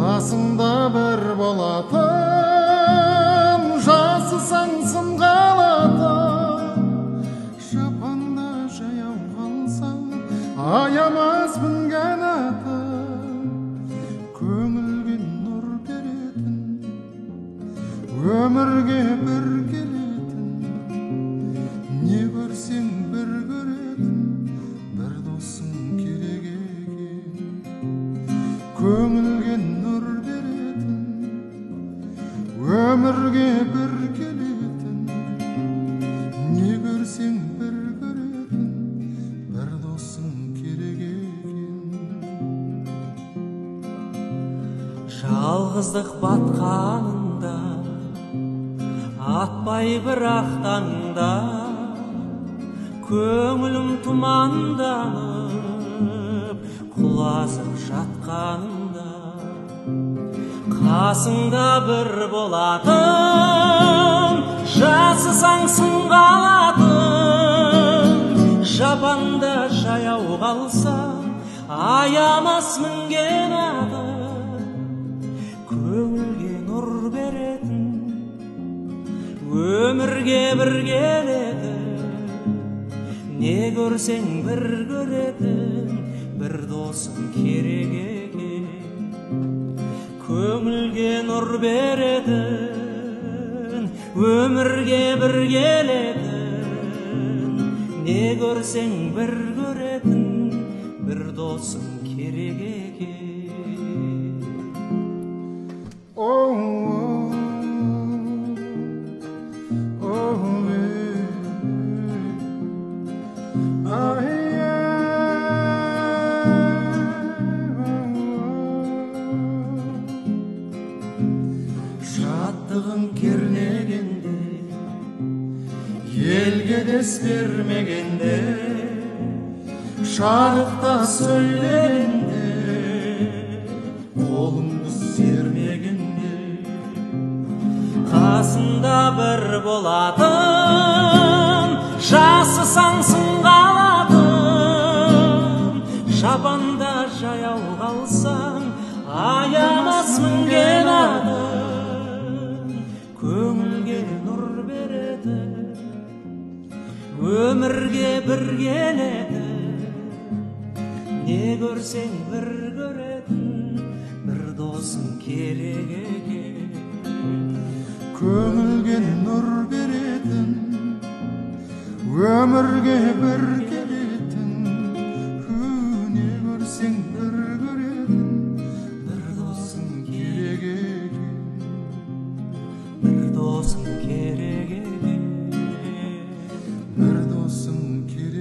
қасыңда бір болатын, жасысаң сын қалатын. Жапанда жаяу қалсаң, аямаспын қанатын. Көңілге нұр беретін, өмірге бір келетін, не көрсең бір көретін, бір досың керек екен. Көңілге нұр беретін, өмірге бір келетін, не көрсең бір көретін, бір досың керек екен. Жалғыздық батқанында, атпай бірақ таңда, көңілім тұманданып, құлазып жатқанында, қасыңда бір болатын, жасысаң сын қалатын. Жапанда жаяу қалсаң, аямас мінген аты. Көңілге нұр беретін, өмірге бір келетін, не көрсең бір көретін, бір досың керек екен. Көңілге нұр беретін, өмірге бір келетін, не көрсең бір көретін, бір досың керек екен. Жаттығың кернегенде, елге дес бермегенде, шарықта сөйлегенде, қолыңды сермегенде, қасында бір болатын, жасысаң сын қалатын. Жапанда жаяу қалсаң, аямас мінген аты. Көңілге нұр беретін, өмірге бір келетін, не көрсең бір көретін, бір досың керек екен. Көңілге нұр беретін, өмірге бір келетін, не көрсең бір көретін, бір досың керек екен. Бір досың керек екен. Бір досың керек